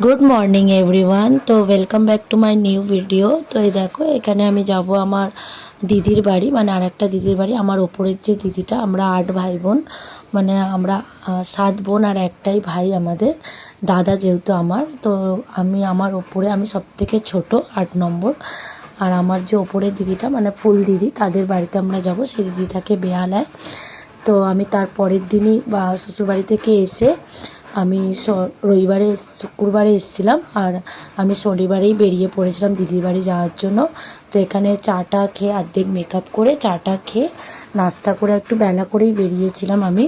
Good morning everyone. তো welcome back to my new video. তো এই দেখো, এখানে আমি যাব আমার দিদির বাড়ি, মানে আরেকটা দিদির বাড়ি। আমার ওপরের যে দিদিটা, আমরা 8 ভাই বোন, মানে আমরা 7 বোন আর একটাই ভাই আমাদের, দাদা যেহেতু আমার। তো আমার ওপরে আমি সব থেকে ছোটো, 8 নম্বর। আর আমার যে ওপরের দিদিটা মানে ফুল দিদি, তাদের বাড়িতে আমরা যাব। সেই দিদি থাকে বেহালায়। তো আমি তার পরের দিনই বা শ্বশুরবাড়ি থেকে এসে আমি রবিবারে শুক্রবারে এসেছিলাম, আর আমি শনিবারেই বেরিয়ে পড়েছিলাম দিদির বাড়ি যাওয়ার জন্য। তো এখানে চাটা খেয়ে, অর্ধেক মেকআপ করে চাটা খেয়ে নাস্তা করে একটু বেলা করেই বেরিয়েছিলাম আমি।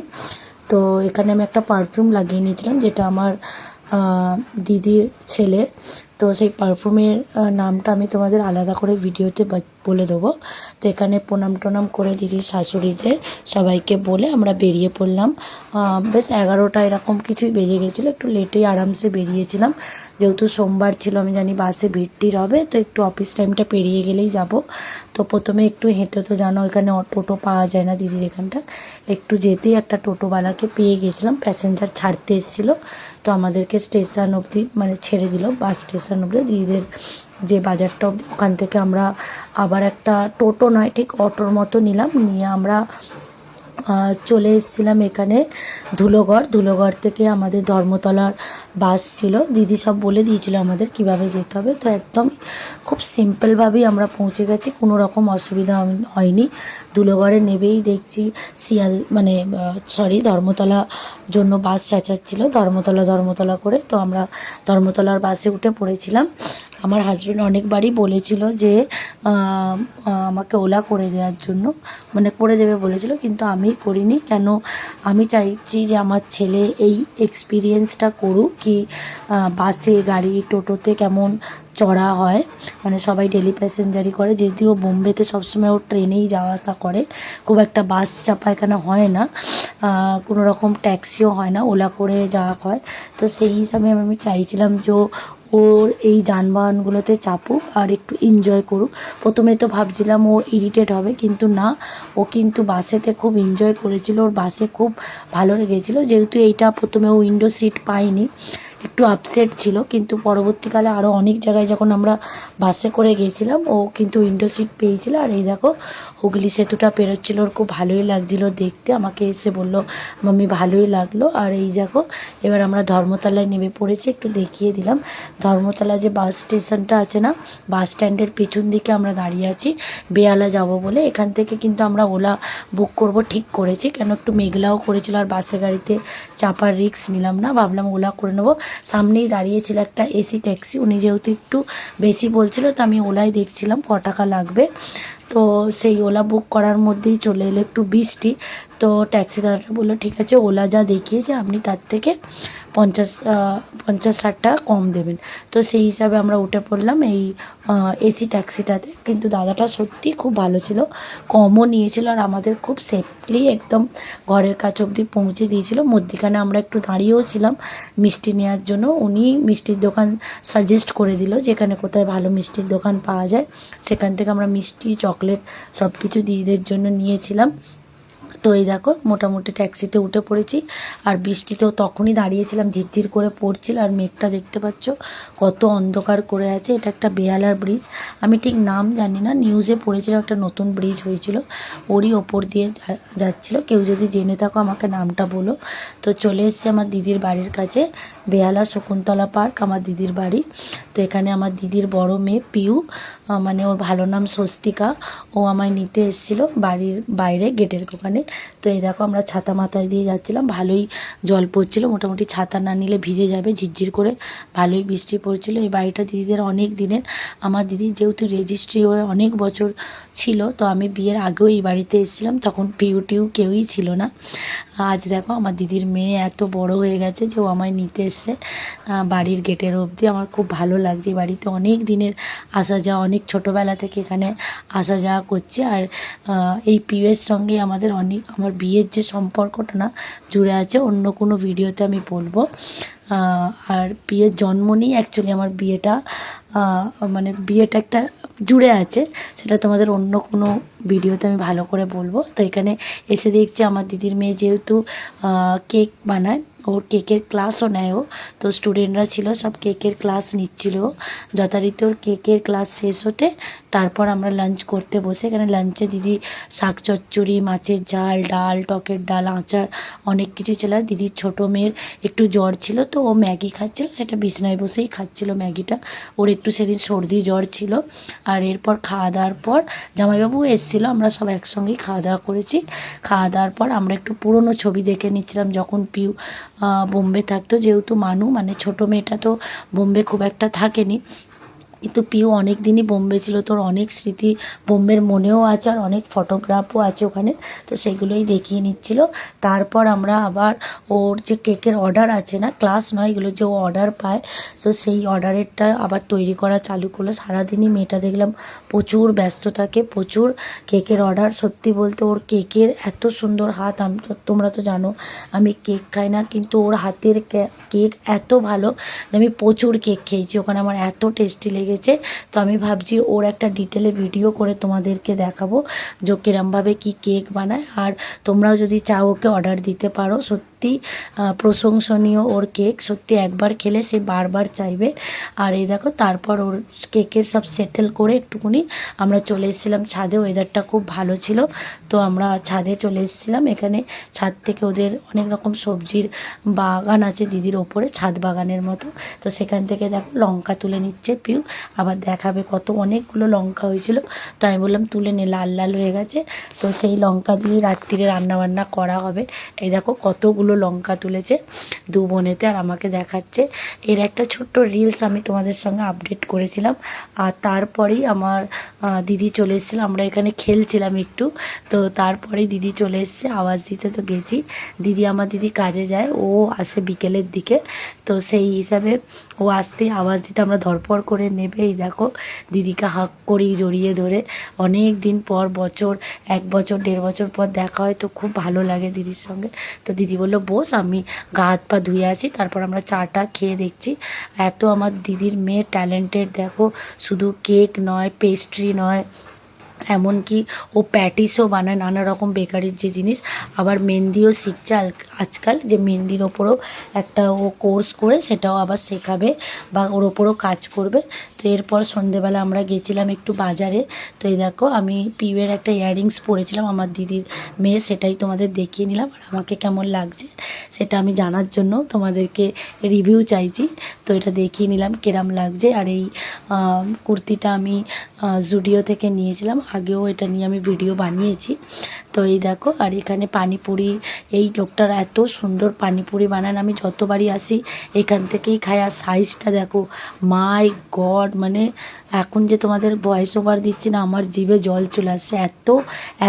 তো এখানে আমি একটা পারফিউম লাগিয়ে নিয়েছিলাম, যেটা আমার দিদির ছেলের। তো সেই পারফিউমের নামটা আমি তোমাদের আলাদা করে ভিডিওতে বলে দেবো। তো এখানে প্রণাম টনাম করে দিদির শাশুড়িদের সবাইকে বলে আমরা বেরিয়ে পড়লাম। বেশ 11টা এরকম কিছুই বেজে গেছিলো, একটু লেটেই আরামসে বেরিয়েছিলাম, যেহেতু সোমবার ছিল। আমি জানি বাসে ভিড় টিড় হবে, তো একটু অফিস টাইমটা পেরিয়ে গেলেই যাব। তো প্রথমে একটু হেঁটে, তো জানো এখানে টোটো পাওয়া যায় না দিদির এখানটা। একটু যেতেই একটা টোটোওয়ালাকে পেয়ে গেছিলাম, প্যাসেঞ্জার ছাড়তে এসেছিলো। তো আমাদেরকে স্টেশন অবধি মানে ছেড়ে দিল, বাস স্টেশন অবধি, দিদিদের যে বাজারটা অবধি। ওখান থেকে আমরা আবার একটা টোটো নয়, ঠিক অটোর মতো নিলাম, নিয়ে আমরা চলে এসেছিলাম এখানে ধুলোগড় থেকে আমাদের ধর্মতলার বাস ছিল। দিদি সব বলে দিয়েছিল আমাদের কিভাবে যেতে হবে। তো একদম খুব সিম্পলভাবেই আমরা পৌঁছে গেছি, কোনো রকম অসুবিধা হয়নি। ধুলোগড়ে নেবেই দেখছি মানে ধর্মতলা জন্য বাস চেঁচাচ্ছিল, ধর্মতলা করে। তো আমরা ধর্মতলার বাসে উঠে পড়েছিলাম। আমার হাজব্যান্ড অনেকবারই বলেছিল যে আমাকে ওলা করে দেওয়ার জন্য, মানে করে দেবে বলেছিল, কিন্তু আমি করিনি। কেন, আমি চাইছি যে আমার ছেলে এই এক্সপিরিয়েন্সটা করুক, কি বাসে, গাড়ি, টোটোতে কেমন চড়া হয়। মানে সবাই ডেলি প্যাসেঞ্জারই করে, যদিও বোম্বেতে সবসময় ও ট্রেনেই যাওয়া আসা করে, খুব একটা বাস চাপা এখানে হয় না, কোনো রকম ট্যাক্সিও হয় না, ওলা করে যাওয়া হয়। তো সেই হিসাবে আমি চাইছিলাম যে ওর এই যানবাহনগুলোতে চাপুক আর একটু এনজয় করুক। প্রথমে তো ভাবছিলাম ও ইরিটেট হবে, কিন্তু না, ও কিন্তু বাসেতে খুব এনজয় করেছিল, ওর বাসে খুব ভালো লেগেছিলো। যেহেতু এইটা প্রথমে ও উইন্ডো সিট পায়নি, একটু আপসেট ছিল, কিন্তু পরবর্তীকালে আরও অনেক জায়গায় যখন আমরা বাসে করে গিয়েছিলাম, ও কিন্তু উইন্ডো সিট পেয়েছিল। আর এই দেখো, হুগলি সেতুটা পেরোচ্ছিলো, ওর খুব ভালোই লাগছিলো দেখতে, আমাকে এসে বললো মাম্মি ভালোই লাগলো। আর এই দেখো, এবার আমরা ধর্মতলায় নেমে পড়েছি, একটু দেখিয়ে দিলাম। ধর্মতলা যে বাস স্টেশনটা আছে না, বাস স্ট্যান্ডের পেছন দিকে আমরা দাঁড়িয়ে আছি, বেহালা যাব বলে। এখান থেকে কিন্তু আমরা ওলা বুক করব ঠিক করেছি, কেন একটু মেঘলাও করেছিল, আর বাসে গাড়িতে চাপার রিস্ক নিলাম না, ভাবলাম ওলা করে নেবো। সামনেই দাঁড়িয়েছিল একটা এসি ট্যাক্সি, উনি যেহেতু একটু বেশি বলছিল, তো আমি ওলাই দেখছিলাম ক টাকা লাগবে। তো সেই ওলা বুক করার মধ্যেই চলে এলো একটু বৃষ্টি। তো ট্যাক্সি দাদাটা বললো ঠিক আছে, ওলা যা দেখিয়েছে আপনি তার থেকে 50-60 টাকা কম দেবেন। তো সেই হিসাবে আমরা উঠে পড়লাম এই এসি ট্যাক্সিটাতে। কিন্তু দাদাটা সত্যিই খুব ভালো ছিল, কমও নিয়েছিল, আর আমাদের খুব সেফলি একদম ঘরের কাছে অবধি পৌঁছে দিয়েছিল। মধ্যিখানে আমরা একটু দাঁড়িয়েও ছিলাম মিষ্টি নেওয়ার জন্য, উনি মিষ্টির দোকান সাজেস্ট করে দিল যেখানে কোথায় ভালো মিষ্টির দোকান পাওয়া যায়। সেখান থেকে আমরা মিষ্টি, চকলেট সব কিছু দিদিদের জন্য নিয়েছিলাম। তো এই দেখো, মোটামুটি ট্যাক্সিতে উঠে পড়েছি, আর বৃষ্টিতেও তখনই দাঁড়িয়েছিলাম, ঝিরঝির করে পড়ছিল, আর মেঘটা দেখতে পাচ্ছ কত অন্ধকার করে আছে। এটা একটা বেহালার ব্রিজ, আমি ঠিক নাম জানি না, নিউজে পড়েছিলাম একটা নতুন ব্রিজ হয়েছিল, ওরই ওপর দিয়ে যাচ্ছিল। কেউ যদি জেনে থাকো আমাকে নামটা বলো। তো চলে এসেছি আমার দিদির বাড়ির কাছে, বেহালা শকুন্তলা পার্ক আমার দিদির বাড়ি। তো এখানে আমার দিদির বড় মেয়ে পিউ, মানে ওর ভালো নাম স্বস্তিকা, ও আমায় নিতে এসেছিলো বাড়ির বাইরে গেটের দোকানে। তো এই দেখো, আমরা ছাতা মাথায় দিয়ে যাচ্ছিলাম, ভালোই জল পড়ছিল, মোটামুটি ছাতা না নিলে ভিজে যাবে, ঝিরঝির করে ভালোই বৃষ্টি পড়ছিল। এই বাড়িটা দিদিদের অনেক দিনের, আমার দিদির যেহেতু রেজিস্ট্রি হয়ে অনেক বছর ছিল, তো আমি বিয়ের আগেও এই বাড়িতে এসেছিলাম, তখন পিউ টিউ কেউই ছিল না। আজ দেখো, আমার দিদির মেয়ে এত বড় হয়ে গেছে যে ও আমায় নিতে এসছে বাড়ির গেটের অবধি। আমার খুব ভালো লাগছে, বাড়িতে অনেক দিনের আসা যাওয়া, অনেক ছোটোবেলা থেকে এখানে আসা যাওয়া করছে। আর এই পিউয়ের সঙ্গে আমার বিয়ের যে সম্পর্কটা না জুড়ে আছে, অন্য কোনো ভিডিওতে আমি বলবো। আর বিয়ের জন্ম নিয়ে অ্যাকচুয়ালি আমার বিয়েটা, মানে বিয়েটা একটা জুড়ে আছে, সেটা তোমাদের অন্য কোনো ভিডিওতে আমি ভালো করে বলবো। তো এখানে এসে দেখছি আমার দিদির মেয়ে যেহেতু কেক বানায়, ও ওর কেকের ক্লাসও নেয় ও, তো স্টুডেন্টরা ছিল সব কেকের ক্লাস নিচ্ছিল। যথারীতি ওর কেকের ক্লাস শেষ হতে তারপর আমরা লাঞ্চ করতে বসে। এখানে লাঞ্চে দিদি শাক চচ্চড়ি, মাছের ঝাল, ডাল, টকের ডাল, আচার অনেক কিছু ছিল। আর দিদির ছোটো মেয়ের একটু জ্বর ছিল, তো ও ম্যাগি খাচ্ছিল, সেটা বিছনায় বসেই খাচ্ছিল ম্যাগিটা। ওর একটু সেদিন সর্দি জ্বর ছিল। আর এরপর খাওয়া দাওয়ার পর জামাইবাবু এসেছিলো, আমরা সব একসঙ্গেই খাওয়া দাওয়া করেছি। খাওয়া দাওয়ার পর আমরা একটু পুরনো ছবি দেখে নিচ্ছিলাম, যখন পিউ বোম্বে থাকতো। যেহেতু মানু মানে ছোটো মেয়েটা তো বোম্বে খুব একটা থাকেনি, কিন্তু পিউ অনেক দিনই বোম্বে ছিল, তোর অনেক স্মৃতি বোম্বের মনেও আছে, আর অনেক ফটোগ্রাফও আছে ওখানে, তো সেগুলোই দেখিয়ে নিচ্ছিল। তারপর আমরা আবার ওর যে কেকের অর্ডার আছে না, ক্লাস নয় এগুলো, যে ও অর্ডার পায়, তো সেই অর্ডারেরটা আবার তৈরি করা চালু করলো। সারাদিনই মেয়েটা দেখলাম প্রচুর ব্যস্ত থাকে, প্রচুর কেকের অর্ডার। সত্যি বলতে ওর কেকের এত সুন্দর হাত, আমি তোমরা তো জানো আমি কেক খাই না, কিন্তু ওর হাতের কেক এত ভালো যে আমি প্রচুর কেক খেয়েছি ওখানে, আমার এত টেস্টি লেগেছে। তো আমি ভাবছি ওর একটা ডিটেলে ভিডিও করে তোমাদেরকে দেখাবো যে কিরমভাবে কী কেক বানায়। আর তোমরাও যদি চাও ওকে অর্ডার দিতে পারো। সত্যি প্রশংসনীয় ওর কেক, সত্যি একবার খেলে সে বারবার চাইবে। আর এই দেখো তারপর ওর কেকের সব সেটেল করে একটুকুনি আমরা চলে এসেছিলাম ছাদে। ওয়েদারটা খুব ভালো ছিল, তো আমরা ছাদে চলে এসেছিলাম। এখানে ছাদ থেকে ওদের অনেক রকম সবজির বাগান আছে দিদির ওপরে, ছাদ বাগানের মতো। তো সেখান থেকে দেখো লঙ্কা তুলে নিচ্ছে পিউ, আবার দেখাবে কত অনেকগুলো লঙ্কা হয়েছিল। তো আমি বললাম তুলে নে, লাল লাল হয়ে গেছে, তো সেই লঙ্কা দিয়ে রাত্রিরে রান্নাবান্না করা হবে। এই দেখো কতগুলো লঙ্কা তুলেছে দু বোনেতে, আর আমাকে দেখাচ্ছে। এর একটা ছোট্ট রিলস আমি তোমাদের সঙ্গে আপডেট করেছিলাম। আর তারপরেই আমার দিদি চলে এসেছিলো, আমরা এখানে খেলছিলাম একটু, তো তারপরেই দিদি চলে এসছে। আওয়াজ দিতে তো গেছি, আমার দিদি কাজে যায়, ও আসে বিকেলের দিকে, তো সেই হিসাবে ও আসতেই আওয়াজ দিতে আমরা ধরপড় করে নেবে। এই দেখো দিদিকে হাক করি জড়িয়ে ধরে, অনেক দিন পর, বছর 1 বছর 1.5 বছর পর দেখা হয়, তো খুব ভালো লাগে দিদির সঙ্গে। তো দিদি বললো বস, আমি গা হাত পা ধুয়ে আসি, তারপর আমরা চাটা খেয়ে দেখছি। এত আমার দিদির মেয়ে ট্যালেন্টেড দেখো, শুধু কেক নয়, পেস্ট্রি নয়, এমনকি ও প্যাটিসও বানায়, নানা রকম বেকারির যে জিনিস। আবার মেহেন্দিও শিখছে আজকাল, যে মেহেন্দির ওপরও একটা ও কোর্স করে সেটাও আবার শেখাবে বা ওর ওপরও কাজ করবে। তো এরপর সন্ধেবেলা আমরা গেছিলাম একটু বাজারে। তো এই দেখো আমি পিউয়ের একটা ইয়াররিংস পরেছিলাম, আমার দিদির মেয়ে, সেটাই তোমাদের দেখিয়ে নিলাম। আর আমাকে কেমন লাগছে সেটা আমি জানার জন্য তোমাদেরকে রিভিউ চাইছি, তো এটা দেখিয়ে নিলাম কিরম লাগছে। আর এই কুর্তিটা আমি জুডিও থেকে নিয়েছিলাম, আগেও এটা নিয়ে আমি ভিডিও বানিয়েছি। তো এই দেখো, আর এখানে পানিপুরি, এই লোকটার এত সুন্দর পানিপুরি বানান, আমি যতবারই আসি এখান থেকেই খাই। আর সাইজটা দেখো, মাই গড, মানে এখন যে তোমাদের ভয়েস ওভার দিচ্ছি না, আমার জিভে জল চলে আসছে, এত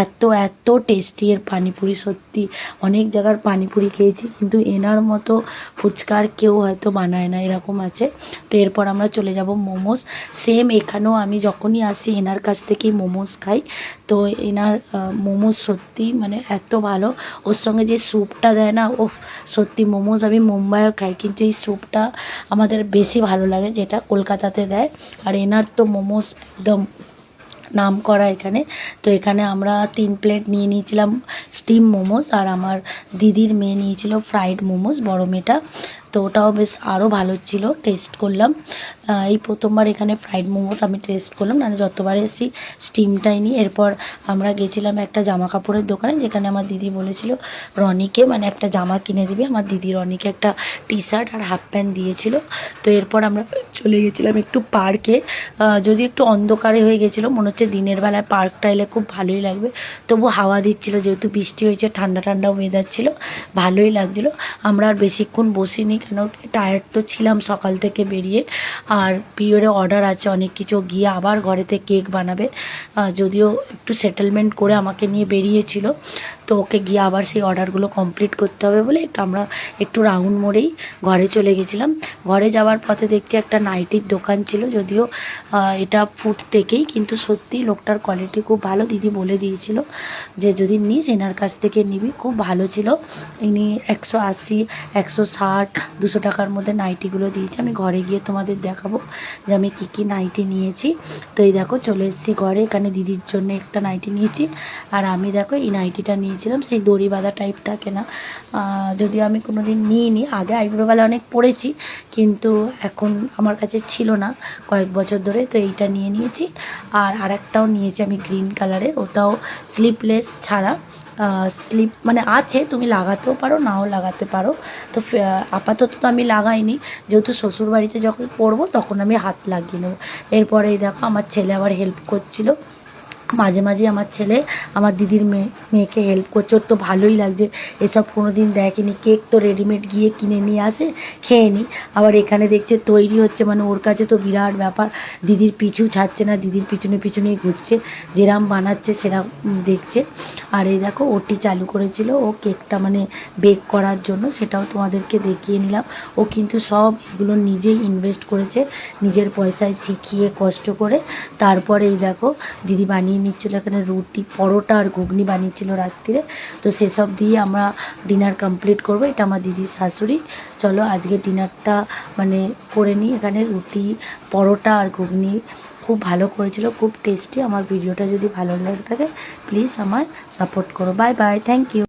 এত এত টেস্টি এর পানিপুরি। সত্যি অনেক জায়গার পানিপুরি খেয়েছি, কিন্তু এনার মতো ফুচকার কেউ হয়তো বানায় না, এরকম আছে। তো এরপর আমরা চলে যাব মোমোস। সেম এখানেও আমি যখনই আসি এনার কাছ থেকেই মোমোস খাই। তো এনার মোমোস সত্যি মানে এত ভালো, ওর সঙ্গে যে স্যুপটা দেয় না, ও সত্যি মোমোস আমি মুম্বাইও খাই, কিন্তু এই স্যুপটা আমাদের বেশি ভালো লাগে যেটা কলকাতাতে দেয়। আর এনার তো মোমোস একদম নাম করা এখানে। তো এখানে আমরা 3 প্লেট নিয়ে নিয়েছিলাম স্টিম মোমোস, আর আমার দিদির মেয়ে নিয়েছিল ফ্রাইড মোমোস, বড় মেয়েটা। তো ওটাও বেশ আরও ভালো ছিল, টেস্ট করলাম। এই প্রথমবার এখানে ফ্রাইড মোমোটা আমি টেস্ট করলাম, মানে যতবার এসেছি স্টিমটাই নিই। এরপর আমরা গেছিলাম একটা জামা কাপড়ের দোকানে, যেখানে আমার দিদি বলেছিল রনিকে মানে একটা জামা কিনে দিবে। আমার দিদি রনিকে একটা টি শার্ট আর হাফ প্যান্ট দিয়েছিল। তো এরপর আমরা চলে গেছিলাম একটু পার্কে, যদি একটু অন্ধকারে হয়ে গেছিলো, মনে হচ্ছে দিনের বেলায় পার্কটা এলে খুব ভালোই লাগবে, তবু হাওয়া দিচ্ছিলো, যেহেতু বৃষ্টি হয়েছে, ঠান্ডা ঠান্ডা ওয়েদার ছিল, ভালোই লাগছিলো। আমরা আর বেশিক্ষণ বসিনি, কেন টায়ার্ড তো ছিলাম সকাল থেকে বেরিয়ে। আর পিওরে অর্ডার আছে অনেক কিছু, গিয়ে আবার ঘরেতে কেক বানাবে, যদিও একটু সেটেলমেন্ট করে আমাকে নিয়ে বেরিয়েছিল, তো ওকে গিয়ে আবার সেই অর্ডারগুলো কমপ্লিট করতে হবে বলে আমরা একটু রাউন্ড মোড়েই ঘরে চলে গেছিলাম। ঘরে যাওয়ার পথে দেখছি একটা নাইটির দোকান ছিল, যদিও এটা ফুট থেকেই, কিন্তু সত্যি লোকটার কোয়ালিটি খুব ভালো। দিদি বলে দিয়েছিল যে যদি নিস এনার কাছ থেকে নিবি, খুব ভালো ছিল। ইনি 180, 160, 200 টাকার মধ্যে নাইটিগুলো দিয়েছে। আমি ঘরে গিয়ে তোমাদের দেখাবো যে আমি কী কী নাইটি নিয়েছি। তো এই দেখো চলে এসেছি ঘরে। এখানে দিদির জন্য একটা নাইটি নিয়েছি, আর আমি দেখো এই নাইটিটা নিয়েছিলাম, সেই দড়ি বাঁধা টাইপ থাকে না, যদিও আমি কোনো দিন নিইনি। আগে আইব্রোওয়ালা অনেক পরেছি, কিন্তু এখন আমার কাছে ছিল না কয়েক বছর ধরে, তো এইটা নিয়ে নিয়েছি। আর আরেকটাও নিয়েছি আমি গ্রিন কালারের, ওটাও স্লিপলেস ছাড়া, স্লিপ মানে আছে, তুমি লাগাতেও পারো নাও লাগাতে পারো। তো আপাতত তো আমি লাগাইনি, যেহেতু শ্বশুরবাড়িতে যখন পরবো তখন আমি হাত লাগিয়ে নেবো। এরপরে এই দেখো আমার ছেলে আবার হেল্প করছিল, মাঝে মাঝে আমার ছেলে আমার দিদির মেয়েকে হেল্প করছে। ওর তো ভালোই লাগছে, এসব কোনো দিন দেখেনি। কেক তো রেডিমেড গিয়ে কিনে নিয়ে আসে, খেয়ে নিই, আবার এখানে দেখছে তৈরি হচ্ছে, মানে ওর কাছে তো বিরাট ব্যাপার। দিদির পিছু ছাড়ছে না, দিদির পিছনে পিছনেই ঘুরছে, যেরাম বানাচ্ছে সেরাম দেখছে। আর এই দেখো ওটি চালু করেছিল ও কেকটা মানে বেক করার জন্য, সেটাও তোমাদেরকে দেখিয়ে নিলাম। ও কিন্তু সব এগুলো নিজেই ইনভেস্ট করেছে, নিজের পয়সায় শিখিয়ে কষ্ট করে। তারপরে এই দেখো দিদি বানিয়ে নিচ্ছিলো এখানে রুটি, পরোটা আর ঘুগনি বানিয়েছিল রাত্রিরে। তো সেসব দিয়ে আমরা ডিনার কমপ্লিট করব। এটা আমার দিদির শাশুড়ি। চলো আজকে ডিনারটা মানে করে নিই। এখানে রুটি, পরোটা আর ঘুগনি খুব ভালো করেছিল, খুব টেস্টি। আমার ভিডিওটা যদি ভালো লাগে থাকে প্লিজ আমায় সাপোর্ট করো। Bye bye, thank you.